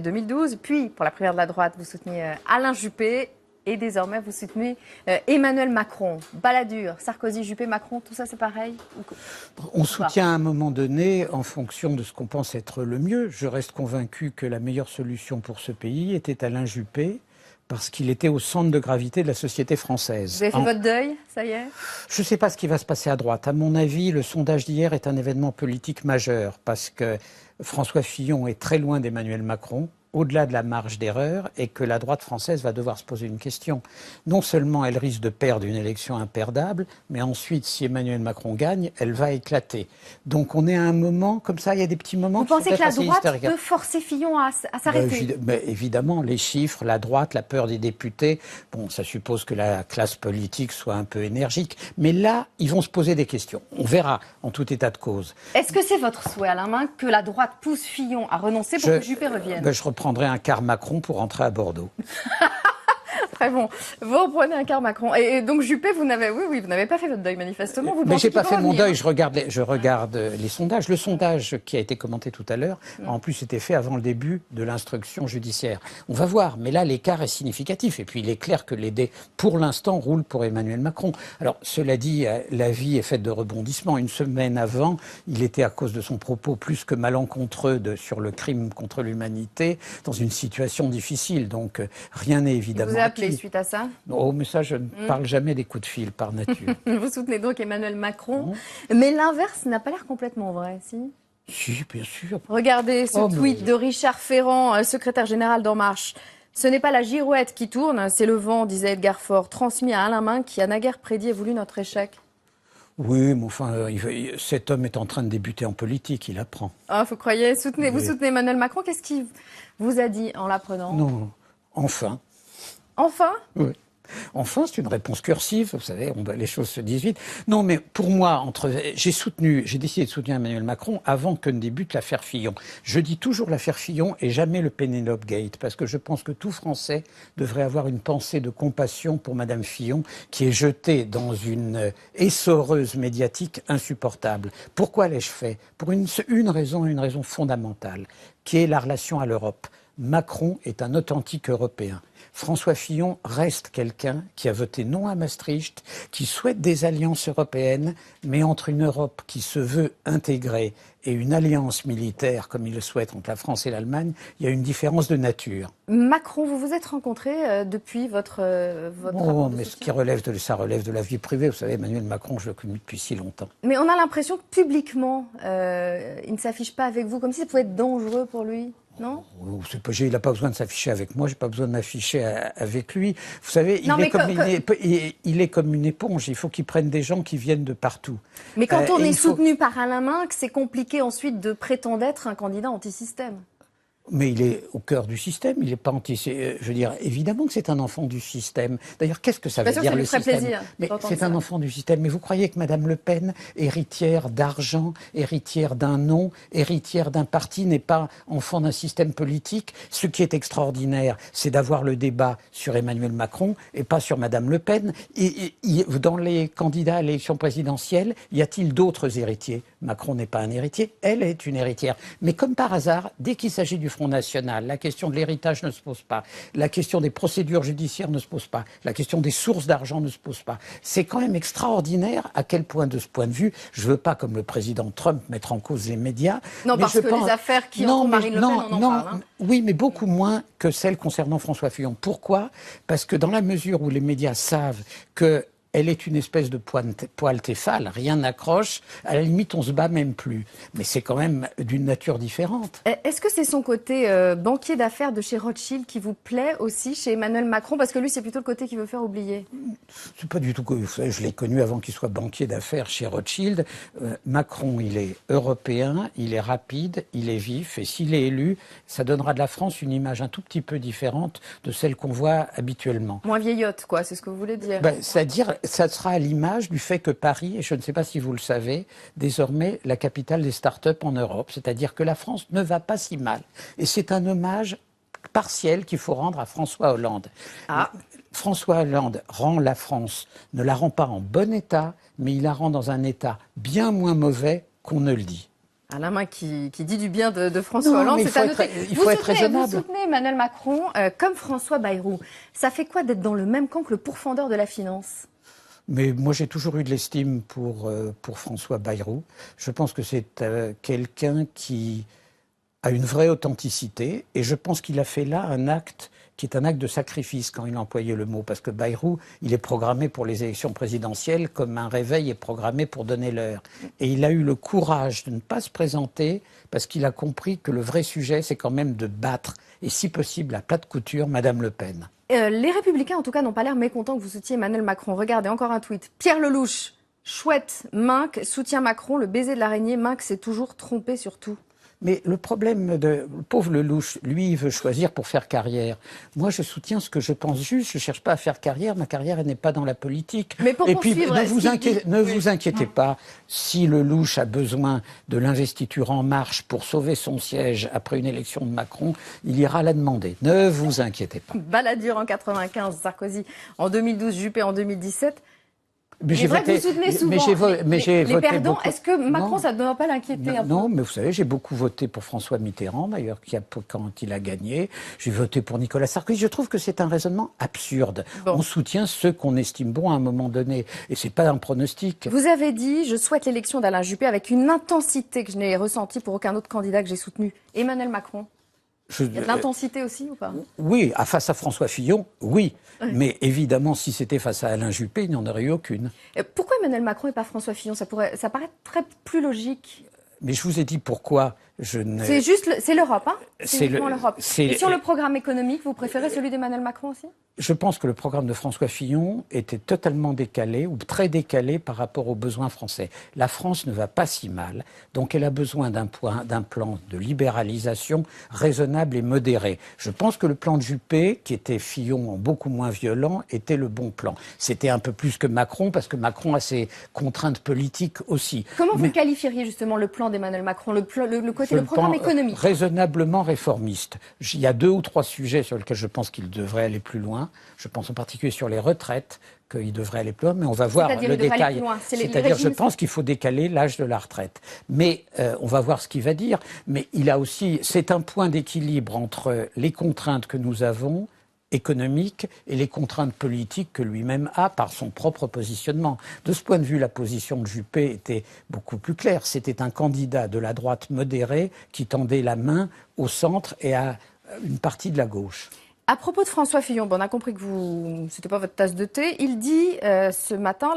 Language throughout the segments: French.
2012, puis pour la primaire de la droite, vous soutenez Alain Juppé et désormais vous soutenez Emmanuel Macron. Balladur, Sarkozy, Juppé, Macron, tout ça c'est pareil? On soutient à un moment donné en fonction de ce qu'on pense être le mieux. Je reste convaincu que la meilleure solution pour ce pays était Alain Juppé, parce qu'il était au centre de gravité de la société française. Vous avez fait votre deuil, ça y est? Je ne sais pas ce qui va se passer à droite. À mon avis, le sondage d'hier est un événement politique majeur, parce que François Fillon est très loin d'Emmanuel Macron, au-delà de la marge d'erreur, et que la droite française va devoir se poser une question. Non seulement elle risque de perdre une élection imperdable, mais ensuite, si Emmanuel Macron gagne, elle va éclater. Donc on est à un moment, comme ça, il y a des petits moments... Vous pensez que la droite peut forcer Fillon à s'arrêter? Évidemment, les chiffres, la droite, la peur des députés, bon, ça suppose que la classe politique soit un peu énergique. Mais là, ils vont se poser des questions. On verra, en tout état de cause. Est-ce que c'est votre souhait, Alain Minc, que la droite pousse Fillon à renoncer pour que Juppé revienne? Je reprendrai un car Macron pour rentrer à Bordeaux. Très bon. Vous reprenez un car Macron. Et donc Juppé, vous n'avez pas fait votre deuil manifestement. Mais j'ai pas fait mon deuil. Je regarde les sondages. Le sondage qui a été commenté tout à l'heure, en plus, était fait avant le début de l'instruction judiciaire. On va voir. Mais là, l'écart est significatif. Et puis, il est clair que les dés, pour l'instant, roulent pour Emmanuel Macron. Alors, cela dit, la vie est faite de rebondissements. Une semaine avant, il était, à cause de son propos plus que malencontreux sur le crime contre l'humanité, dans une situation difficile. Donc, rien n'est évidemment. Vous avez appelé suite à ça? Oh, mais ça, je ne parle jamais des coups de fil, par nature. Vous soutenez donc Emmanuel Macron. Mais l'inverse n'a pas l'air complètement vrai, si? Si, bien sûr. Regardez ce tweet de Richard Ferrand, secrétaire général d'En Marche. Ce n'est pas la girouette qui tourne, c'est le vent, disait Edgar Faure, transmis à Alain Minc qui a naguère prédit et voulu notre échec. Oui, mais enfin, cet homme est en train de débuter en politique, il apprend. Ah, vous croyez? Vous soutenez Emmanuel Macron? Qu'est-ce qu'il vous a dit en l'apprenant? Non, enfin. Enfin? Oui. Enfin, c'est une réponse cursive, vous savez, les choses se disent vite. Non, mais pour moi, j'ai décidé de soutenir Emmanuel Macron avant que ne débute l'affaire Fillon. Je dis toujours l'affaire Fillon et jamais le Penelope Gate, parce que je pense que tout Français devrait avoir une pensée de compassion pour Madame Fillon, qui est jetée dans une essoreuse médiatique insupportable. Pourquoi l'ai-je fait? Pour une raison fondamentale, qui est la relation à l'Europe. Macron est un authentique Européen. François Fillon reste quelqu'un qui a voté non à Maastricht, qui souhaite des alliances européennes, mais entre une Europe qui se veut intégrée et une alliance militaire, comme il le souhaite entre la France et l'Allemagne, il y a une différence de nature. Macron, vous vous êtes rencontrés depuis votre Oh, mais ça relève de la vie privée. Vous savez, Emmanuel Macron, je le connais depuis si longtemps. Mais on a l'impression que publiquement, il ne s'affiche pas avec vous, comme si ça pouvait être dangereux pour lui. Non? Il n'a pas besoin de s'afficher avec moi, je n'ai pas besoin de m'afficher avec lui. Vous savez, il est comme une éponge, il faut qu'il prenne des gens qui viennent de partout. Mais quand on est soutenu par Alain Minc, c'est compliqué ensuite de prétendre être un candidat anti-système. Mais il est au cœur du système, il n'est pas je veux dire, évidemment que c'est un enfant du système. D'ailleurs, qu'est-ce que ça veut dire le système? Mais c'est un enfant du système. Mais vous croyez que Madame Le Pen, héritière d'argent, héritière d'un nom, héritière d'un parti, n'est pas enfant d'un système politique? Ce qui est extraordinaire, c'est d'avoir le débat sur Emmanuel Macron et pas sur Madame Le Pen. Dans les candidats à l'élection présidentielle, y a-t-il d'autres héritiers? Macron n'est pas un héritier, elle est une héritière. Mais comme par hasard, dès qu'il s'agit du Front National, la question de l'héritage ne se pose pas, la question des procédures judiciaires ne se pose pas, la question des sources d'argent ne se pose pas. C'est quand même extraordinaire à quel point, de ce point de vue, je ne veux pas, comme le président Trump, mettre en cause les médias. Non, parce que les affaires qui entourent Marine Le Pen, on en parle. Oui, mais beaucoup moins que celles concernant François Fillon. Pourquoi? Parce que dans la mesure où les médias savent que elle est une espèce de poil téfal, rien n'accroche, à la limite on se bat même plus. Mais c'est quand même d'une nature différente. Est-ce que c'est son côté banquier d'affaires de chez Rothschild qui vous plaît aussi chez Emmanuel Macron? Parce que lui c'est plutôt le côté qu'il veut faire oublier. C'est pas du tout, vous savez, je l'ai connu avant qu'il soit banquier d'affaires chez Rothschild. Macron, il est européen, il est rapide, il est vif, et s'il est élu, ça donnera de la France une image un tout petit peu différente de celle qu'on voit habituellement. Moins vieillotte, quoi, c'est ce que vous voulez dire? C'est-à-dire, ça sera à l'image du fait que Paris, et je ne sais pas si vous le savez, désormais la capitale des start-up en Europe, c'est-à-dire que la France ne va pas si mal. Et c'est un hommage partiel qu'il faut rendre à François Hollande. François Hollande rend la France, ne la rend pas en bon état, mais il la rend dans un état bien moins mauvais qu'on ne le dit. Alain Minc qui dit du bien de François Hollande, c'est à noter. Il faut être raisonnable. Vous soutenez Emmanuel Macron comme François Bayrou. Ça fait quoi d'être dans le même camp que le pourfendeur de la finance? Mais moi, j'ai toujours eu de l'estime pour François Bayrou. Je pense que c'est quelqu'un qui a une vraie authenticité. Et je pense qu'il a fait là un acte qui est un acte de sacrifice quand il a employé le mot. Parce que Bayrou, il est programmé pour les élections présidentielles comme un réveil est programmé pour donner l'heure. Et il a eu le courage de ne pas se présenter parce qu'il a compris que le vrai sujet, c'est quand même de battre, et si possible, à plat de couture, Madame Le Pen. Les Républicains, en tout cas, n'ont pas l'air mécontents que vous souteniez Emmanuel Macron. Regardez, encore un tweet. Pierre Lelouch, chouette, Minc soutient Macron. Le baiser de l'araignée, Minc s'est toujours trompé sur tout. Mais le problème le pauvre Lelouch, lui, il veut choisir pour faire carrière. Moi, je soutiens ce que je pense juste. Je ne cherche pas à faire carrière. Ma carrière, elle n'est pas dans la politique. Mais pour poursuivre, ne vous inquiétez pas. Si Lelouch a besoin de l'investiture En Marche pour sauver son siège après une élection de Macron, il ira la demander. Ne vous inquiétez pas. Balladur en 95, Sarkozy en 2012, Juppé en 2017. Mais j'ai voté, vous soutenez souvent les perdants. Est-ce que Macron, ça ne doit pas l'inquiéter un peu? Non, mais vous savez, j'ai beaucoup voté pour François Mitterrand, d'ailleurs, quand il a gagné. J'ai voté pour Nicolas Sarkozy. Je trouve que c'est un raisonnement absurde. Bon. On soutient ceux qu'on estime bons à un moment donné. Et c'est pas un pronostic. Vous avez dit, je souhaite l'élection d'Alain Juppé avec une intensité que je n'ai ressentie pour aucun autre candidat que j'ai soutenu. Emmanuel Macron. Il y a de l'intensité aussi ou pas? Oui, face à François Fillon, oui. Ouais. Mais évidemment, si c'était face à Alain Juppé, il n'y en aurait eu aucune. Pourquoi Emmanuel Macron et pas François Fillon? Ça paraît très plus logique. Mais je vous ai dit pourquoi c'est l'Europe, hein? C'est uniquement l'Europe. Et sur le programme économique, vous préférez celui d'Emmanuel Macron aussi? Je pense que le programme de François Fillon était totalement décalé ou très décalé par rapport aux besoins français. La France ne va pas si mal, donc elle a besoin d'un plan de libéralisation raisonnable et modéré. Je pense que le plan de Juppé, qui était Fillon en beaucoup moins violent, était le bon plan. C'était un peu plus que Macron, parce que Macron a ses contraintes politiques aussi. Comment vous qualifieriez justement le plan d'Emmanuel Macron, le programme économique? Raisonnablement réformiste. Il y a 2 ou 3 sujets sur lesquels je pense qu'il devrait aller plus loin. Je pense en particulier sur les retraites, qu'il devrait aller plus loin, mais on va voir le détail. C'est-à-dire, je pense qu'il faut décaler l'âge de la retraite. Mais on va voir ce qu'il va dire. Mais il a aussi, c'est un point d'équilibre entre les contraintes que nous avons économiques et les contraintes politiques que lui-même a par son propre positionnement. De ce point de vue, la position de Juppé était beaucoup plus claire. C'était un candidat de la droite modérée qui tendait la main au centre et à une partie de la gauche. À propos de François Fillon, on a compris que c'était pas votre tasse de thé. Il dit ce matin,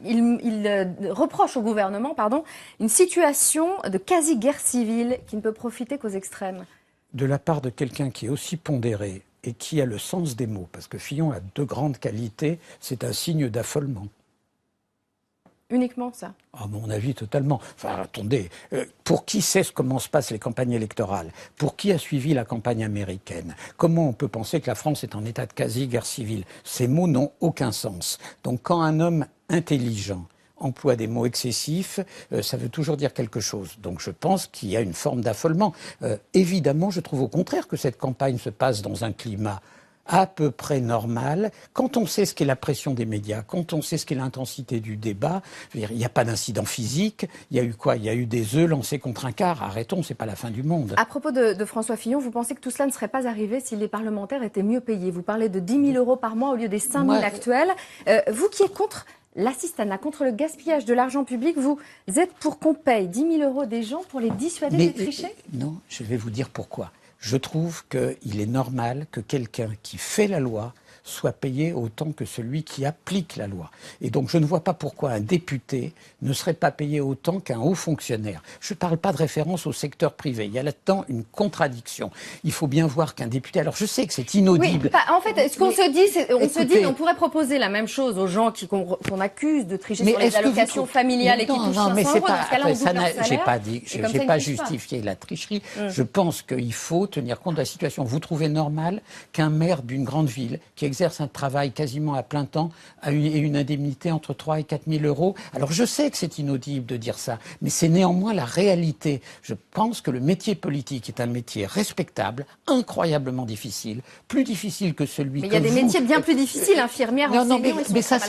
il reproche au gouvernement, une situation de quasi-guerre civile qui ne peut profiter qu'aux extrêmes. De la part de quelqu'un qui est aussi pondéré et qui a le sens des mots, parce que Fillon a 2 grandes qualités, c'est un signe d'affolement. Uniquement ça? À mon avis, totalement. Enfin, attendez, pour qui sait comment se passent les campagnes électorales? Pour qui a suivi la campagne américaine? Comment on peut penser que la France est en état de quasi-guerre civile? Ces mots n'ont aucun sens. Donc quand un homme intelligent emploie des mots excessifs, ça veut toujours dire quelque chose. Donc je pense qu'il y a une forme d'affolement. Évidemment, je trouve au contraire que cette campagne se passe dans un climat à peu près normal. Quand on sait ce qu'est la pression des médias, quand on sait ce qu'est l'intensité du débat, il n'y a pas d'incident physique. Il y a eu quoi? Il y a eu des œufs lancés contre un car. Arrêtons, c'est pas la fin du monde. À propos de François Fillon, vous pensez que tout cela ne serait pas arrivé si les parlementaires étaient mieux payés? Vous parlez de 10 000 € par mois au lieu des 5 000 actuels. Vous qui êtes contre l'assistanat, contre le gaspillage de l'argent public, vous êtes pour qu'on paye 10 000 € des gens pour les dissuader de tricher? Non, je vais vous dire pourquoi. Je trouve qu'il est normal que quelqu'un qui fait la loi soit payé autant que celui qui applique la loi. Et donc je ne vois pas pourquoi un député ne serait pas payé autant qu'un haut fonctionnaire. Je ne parle pas de référence au secteur privé. Il y a là-dedans une contradiction. Il faut bien voir qu'un député... Alors je sais que c'est inaudible. Oui, en fait, ce qu'on se dit, se dit qu'on pourrait proposer la même chose aux gens qu'on accuse de tricher sur les allocations familiales et qui touchent 500 €. J'ai pas justifié la tricherie. Je pense qu'il faut tenir compte de la situation. Vous trouvez normal qu'un maire d'une grande ville qui exerce exercent un travail quasiment à plein temps et une indemnité entre 3 et 4 000 euros. Alors je sais que c'est inaudible de dire ça, mais c'est néanmoins la réalité. Je pense que le métier politique est un métier respectable, incroyablement difficile, plus difficile que celui que vous... Mais il y a des métiers bien plus difficiles, infirmières, enseignants, mais ça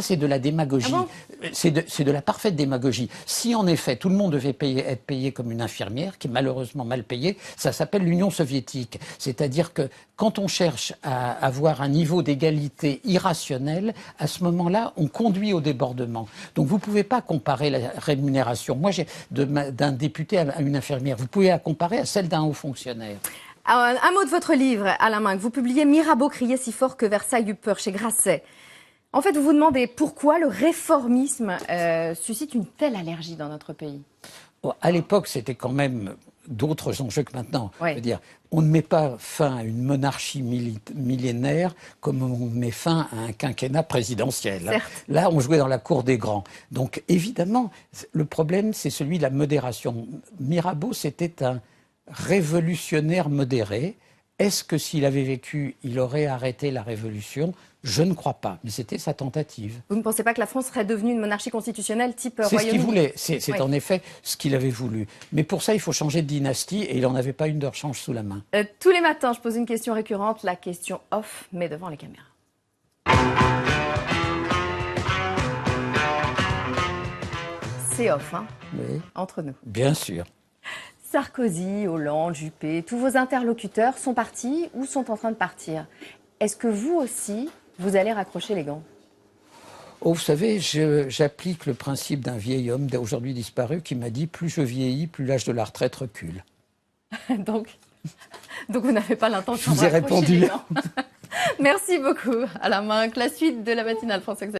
c'est de la démagogie. Ah bon, c'est de la parfaite démagogie. Si en effet tout le monde devait être payé comme une infirmière, qui est malheureusement mal payée, ça s'appelle l'Union soviétique. C'est-à-dire que quand on cherche à avoir un niveau d'égalité irrationnel, à ce moment-là, on conduit au débordement. Donc vous ne pouvez pas comparer la rémunération. Moi, d'un député à une infirmière, vous pouvez la comparer à celle d'un haut fonctionnaire. Un mot de votre livre, Alain Minc. Vous publiez « Mirabeau criait si fort que Versailles eut peur » chez Grasset. En fait, vous vous demandez pourquoi le réformisme suscite une telle allergie dans notre pays. À l'époque, c'était quand même d'autres enjeux que maintenant. Oui. Je veux dire, on ne met pas fin à une monarchie millénaire comme on met fin à un quinquennat présidentiel. Certes. Là, on jouait dans la cour des grands. Donc, évidemment, le problème, c'est celui de la modération. Mirabeau, c'était un révolutionnaire modéré. Est-ce que s'il avait vécu, il aurait arrêté la révolution ? Je ne crois pas, mais c'était sa tentative. Vous ne pensez pas que la France serait devenue une monarchie constitutionnelle type Royaume-Uni ? C'est ce qu'il voulait, c'est en effet ce qu'il avait voulu. Mais pour ça, il faut changer de dynastie et il n'en avait pas une de rechange sous la main. Tous les matins, je pose une question récurrente, la question off, mais devant les caméras. C'est off, hein ? Oui. Entre nous. Bien sûr. Sarkozy, Hollande, Juppé, tous vos interlocuteurs sont partis ou sont en train de partir. Est-ce que vous aussi, vous allez raccrocher les gants ? Oh, vous savez, j'applique le principe d'un vieil homme aujourd'hui disparu qui m'a dit « plus je vieillis, plus l'âge de la retraite recule ». Donc vous n'avez pas l'intention de raccrocher les gants. Merci beaucoup, Alain Minc. La suite de la matinale France Examine.